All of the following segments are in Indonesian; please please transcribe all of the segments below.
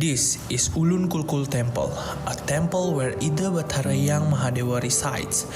This is Ulun Kulkul Temple, a temple where Ida Bathara Yang Mahadewa resides.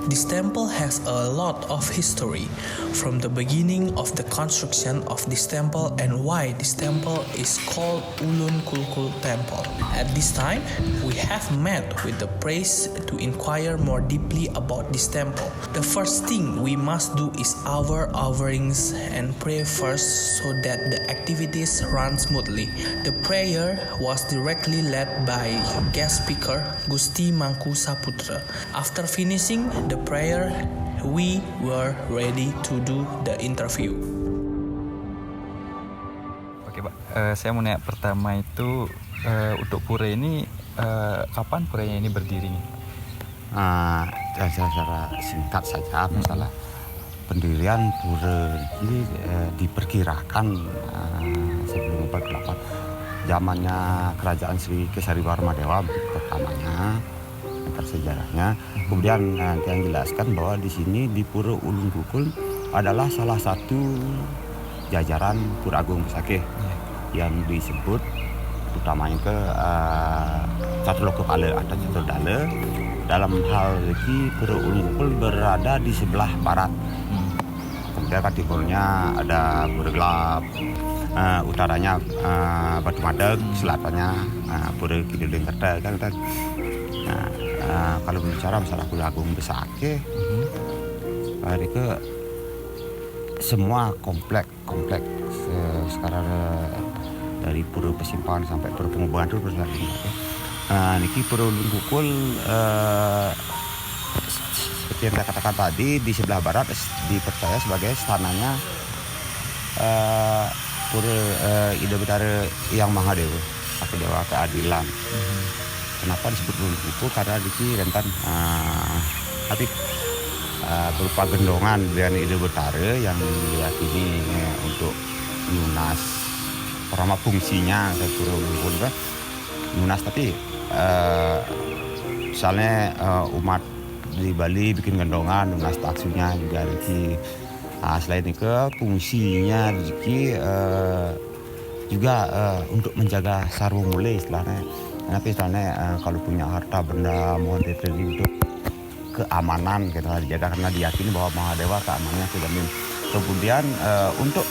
This temple has a lot of history, from the beginning of the construction of this temple and why this temple is called Ulun Kulkul Temple. At this time, we have met with the priest to inquire more deeply about this temple. The first thing we must do is our offerings and pray first so that the activities run smoothly. The prayer was directly led by guest speaker Gusti Mangku Saputra. After finishing the prayer, we were ready to do the interview. Oke, Pak. Saya mau nanya pertama itu untuk pura ini kapan puranya ini berdiri nih? Secara singkat saja masalah pendirian pura ini diperkirakan sebelum abad 8 zamannya kerajaan Sri Kesariwarmadewa pertamanya sejarahnya. Kemudian nanti yang jelaskan bahwa di sini di Pura Ulun Kulkul adalah salah satu jajaran Pura Agung Besakih yang disebut utamanya ke Caturloka Kala atau Caturdala. Dalam hal ini Pura Ulun Kulkul berada di sebelah barat. Kemudian kan timurnya ada Pura Gelap, utaranya Batu Madeg, selatannya Pura Kidul Dengkerta kan. Kalau bicara masalah Pura Agung Besakih, itu semua komplek sekarang dari Pura Pesimpangan sampai Pura Pengubuhan itu berada di sini. Niki Pura Ulun Kulkul seperti yang saya katakan tadi di sebelah barat dipercaya sebagai istananya Pura Ida Bathara Yang Mahadewa atau Dewa Keadilan. Kenapa disebut Ulun Kulkul? Karena di sini rentan tapi berupa gendongan dengan Ida Bathara yang diyakini untuk lunas pertama fungsinya ke Pura Ulun Kulkul kan lunas, tapi misalnya umat di Bali bikin gendongan lunas taksunya juga di selain itu fungsinya di juga untuk menjaga sarwa mulai istilahnya. Tapi istilahnya kalau punya harta benda mohon diterima untuk keamanan kita dijaga karena diyakini bahwa Mahadewa keamanannya terjamin. Kemudian untuk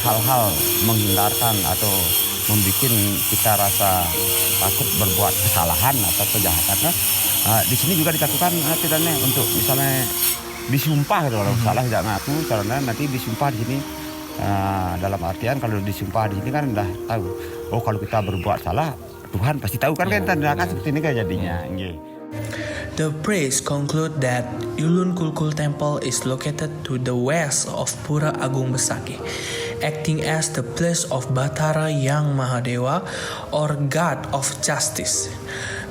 hal-hal menghindarkan atau membuat kita rasa takut berbuat kesalahan atau kejahatan, di sini juga dilakukan tidaknya untuk misalnya disumpah gitu, kalau salah tidak ngaku karena nanti disumpah di sini. Dalam artian kalau disumpah di sini kan udah tahu, oh kalau kita berbuat salah Tuhan pasti tahu kan kan seperti ini kan jadinya. The priest conclude that Ulun Kulkul Temple is located to the west of Pura Agung Besakih, acting as the place of Bathara Yang Mahadewa or God of Justice.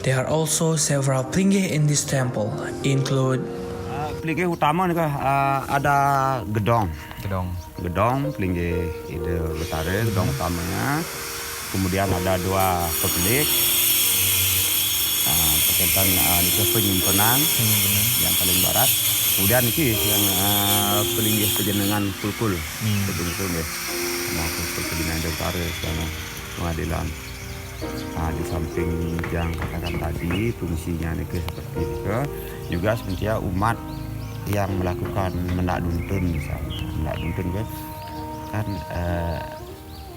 There are also several plinggih in this temple, include plinggih utama nih ada gedong plinggih Ida Bathara, gedong utamanya. Kemudian ada dua pebelik, perkentan ini penyimpanan yang paling barat. Kemudian ini yang pelinggih pejenengan Kulkul, Kulkul ya, Kulkul pejenengan Ida Bathara selama pengadilan. Di samping yang katakan tadi fungsinya ini seperti itu, juga sebenarnya umat yang melakukan mendak duntun misalnya, mendak duntun kan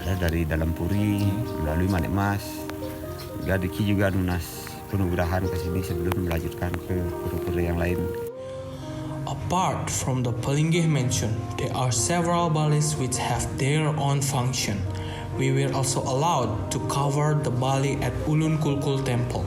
dari dalam puri melalui Manik Mas, Gadiki juga lunas penugrahan ke sini sebelum melanjutkan ke pura-pura yang lain. apart from the Pelinggih mentioned, there are several balis which have their own function. We were also allowed to cover the Bali at Ulun Kulkul Temple.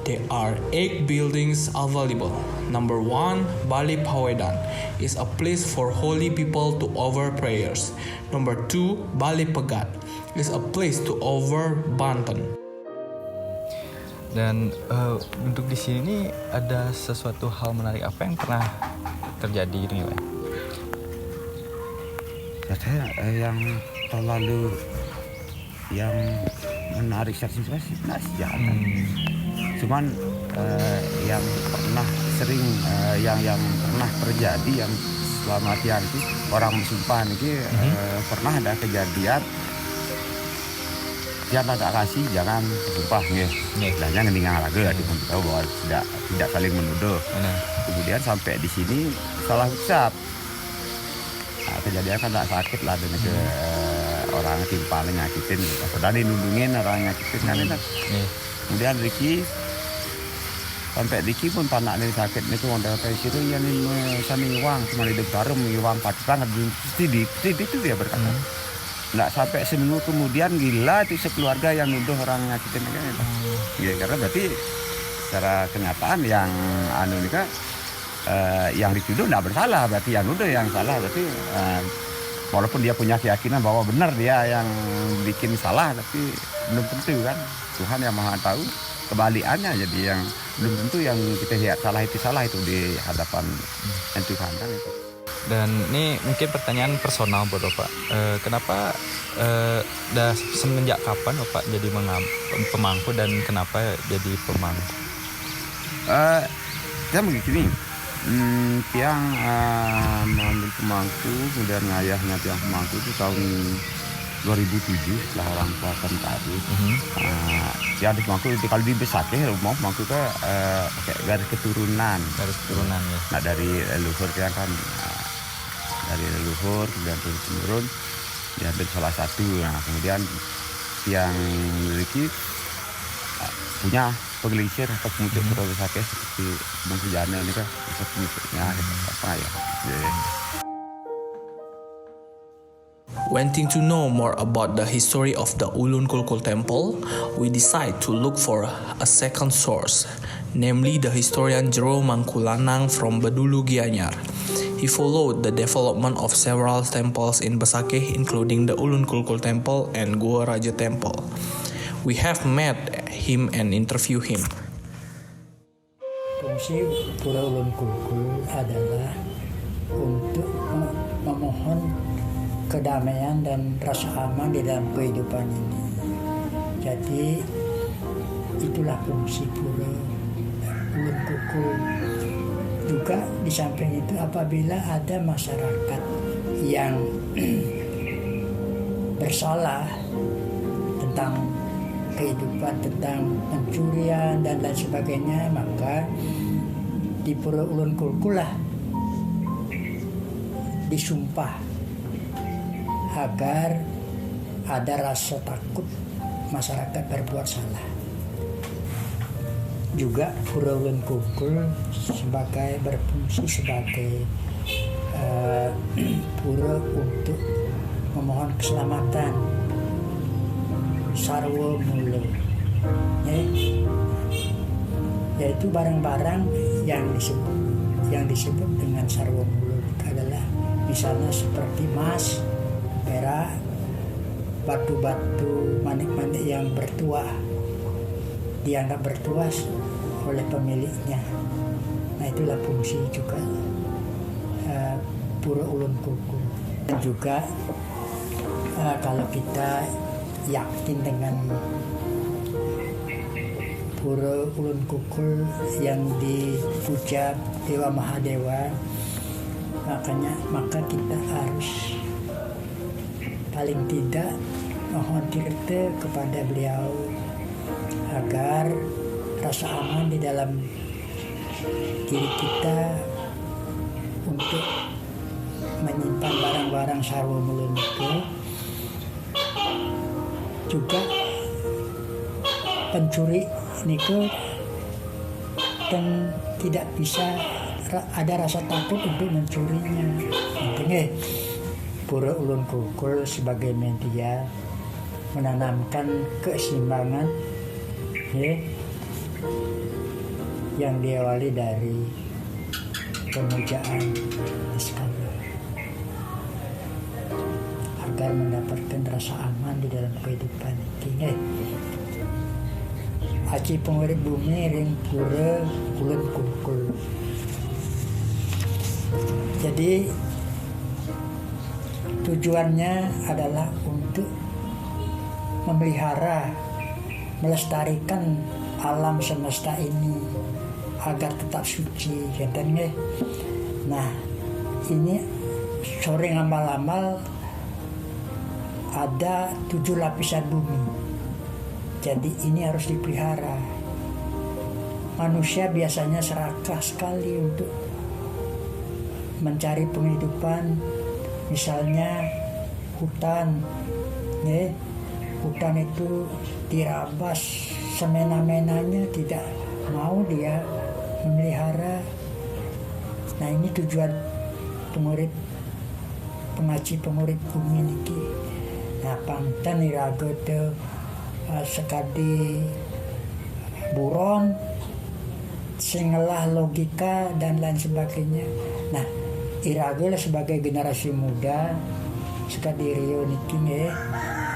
There are 8 buildings available. Number 1, Bali Pawedan is a place for holy people to offer prayers. Number 2, Bali Pegat is a place to offer banten. Dan untuk di sini ada sesuatu hal menarik apa yang pernah terjadi gitu ya, Pak? Saya yang terlalu yang menarik sejarah cuman yang pernah sering yang pernah terjadi yang selama latihan orang bersumpah ini pernah ada kejadian siapa tak kasih jangan sumpah nggih. Istilahnya ngendingan laga dipun tahu bahwa tidak saling menuduh. Kemudian sampai di sini salah ucap. Nah, kejadian kan tak sakit lah dengan ke orang timpal nyakitin. Sudah dinundungin orang nyakitin kan enak. Kemudian Ricky sampai Ricky pun panak dari sakit itu orang dari situ yang ini sami uang cuma di garam uang patukan itu dia berkata. Nggak sampai seminggu kemudian gila itu sekeluarga yang nuduh orang nyakitin kan. Ya karena berarti secara kenyataan yang ini kan yang dituduh nggak bersalah, berarti yang nuduh yang salah, berarti walaupun dia punya keyakinan bahwa benar dia yang bikin salah, tapi belum tentu kan. Tuhan yang maha tahu kebalikannya, jadi yang belum tentu yang kita lihat salah itu di hadapan Tuhan kan itu. Dan ini mungkin pertanyaan personal buat Bapak. Kenapa semenjak kapan Bapak jadi pemangku dan kenapa jadi pemangku? Saya begini, tiang mengambil pemangku, kemudian ayahnya tiang pemangku itu tahun 2007 setelah orang tua tadi. Ya di pemangku itu kalau di Besakeh rumah pemangku ke pakai garis keturunan. Garis keturunan ya. Nah dari leluhur tiang kan dari leluhur kemudian turun diambil salah satu. Nah kemudian tiang memiliki punya pengelisir atau pemucuk Pura Besakeh seperti Bang Sujana ini kan pemucuknya apa ya. Wanting to know more about the history of the Ulun Kulkul Temple, we decide to look for a second source, namely the historian Jero Mangkulanang from Bedulu Gianyar. He followed the development of several temples in Besakeh, including the Ulun Kulkul Temple and Gua Raja Temple. We have met him and interviewed him. Fungsi Pura Ulun Kulkul adalah untuk memohon kedamaian dan rasa aman di dalam kehidupan ini. Jadi itulah fungsi Pura Ulun Kulkul. Juga di samping itu apabila ada masyarakat yang bersalah tentang kehidupan, tentang pencurian dan lain sebagainya, maka di Pura Ulun Kulkul lah disumpah agar ada rasa takut masyarakat berbuat salah. Juga Pura Ulun Kulkul berfungsi sebagai pura untuk memohon keselamatan sarwa mula, yaitu barang-barang yang disebut dengan sarwa mula adalah misalnya seperti emas, perak, batu-batu manik-manik yang bertuah, dianggap bertuah oleh pemiliknya. Nah itulah fungsi juga Pura Ulun Kulkul. Dan juga kalau kita yakin dengan Pura Ulun Kulkul yang dipuja Dewa Mahadewa, maka kita harus paling tidak mohon tirta kepada beliau agar rasa aman di dalam diri kita untuk menyimpan barang-barang sarwa mulun itu. Juga pencuri niku dan tidak bisa ada rasa takut untuk mencurinya. Intinya Pura Ulun Kulkul sebagai media menanamkan keseimbangan yang diawali dari pemujaan iskandar agar mendapatkan rasa aman di dalam kehidupan ini. Aci pengurip bumi ring Pura Ulun Kulkul. Jadi tujuannya adalah untuk memelihara, melestarikan alam semesta ini agar tetap suci, katanya. Nah, ini sore ngamal-amal ada 7 lapisan bumi Jadi ini harus dipelihara. Manusia biasanya serakah sekali untuk mencari penghidupan, misalnya hutan. Ya, hutan itu dirabas semena-menanya, tidak mau dia memelihara. Nah ini tujuan pengaji pengurip bumi niki. Nah pangtan iraga te sekadi buron sing ngelah logika dan lain sebagainya. Nah iraga sebagai generasi muda sekadi rio niki ya,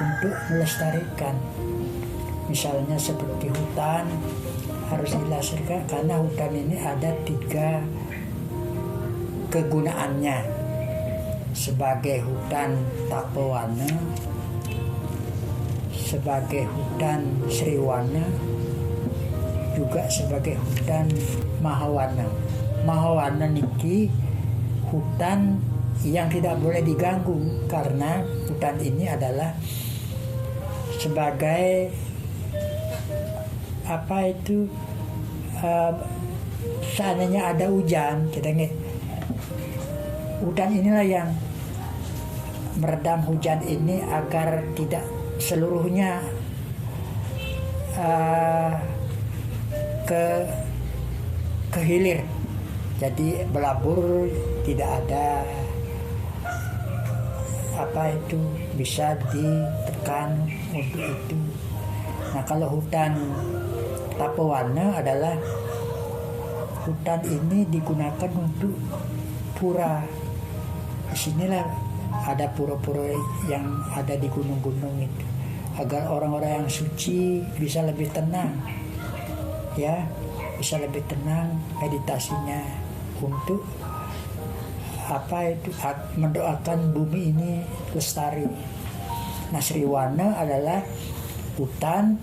untuk melestarikan. Misalnya seperti hutan harus dilestarikan karena hutan ini ada 3 kegunaannya, sebagai hutan tapawana, sebagai hutan sriwana, juga sebagai hutan mahawana. Mahawana niki hutan yang tidak boleh diganggu, karena hutan ini adalah sebagai seandainya ada hujan, hutan inilah yang meredam hujan ini agar tidak seluruhnya ke hilir. Jadi belabur, tidak ada bisa ditekan untuk itu. Nah kalau hutan tapawana adalah hutan ini digunakan untuk pura. Disinilah ada pura-pura yang ada di gunung-gunung itu, agar orang-orang yang suci bisa lebih tenang, ya, bisa lebih tenang meditasinya untuk mendoakan bumi ini lestari. Nah sriwana adalah hutan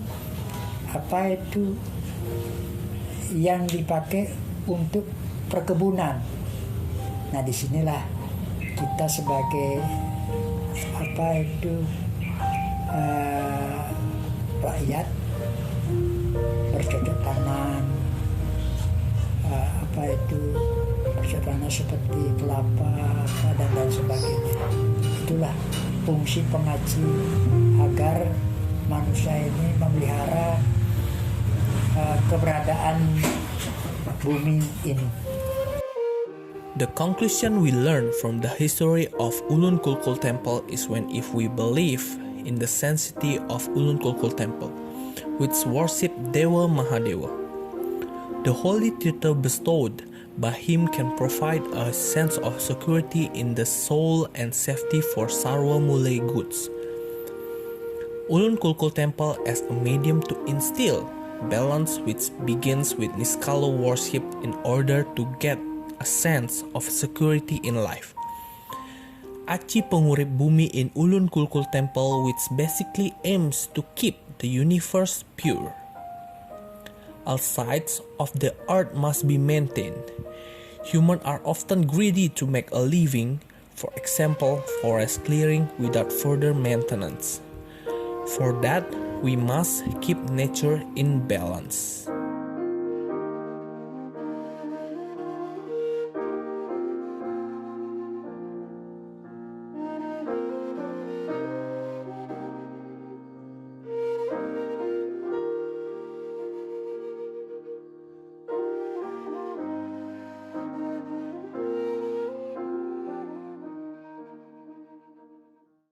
yang dipakai untuk perkebunan. Nah disinilah kita sebagai rakyat bercocok tanam, bercocok tanam seperti kelapa dan lain sebagainya. Itulah fungsi pengaji, agar manusia ini memelihara keberadaan bumi ini. The conclusion we learn from the history of Ulun Kulkul Temple is when if we believe in the sanctity of Ulun Kulkul Temple, which worship Dewa Mahadewa, the holy title bestowed by him can provide a sense of security in the soul and safety for Sarwa Mulai goods. Ulun Kulkul Temple as a medium to instill balance, which begins with Niskala worship in order to get a sense of security in life. Aci Pengurip Bumi in Ulun Kulkul Temple, which basically aims to keep the universe pure. All sides of the earth must be maintained. Humans are often greedy to make a living, for example, forest clearing without further maintenance. For that, we must keep nature in balance.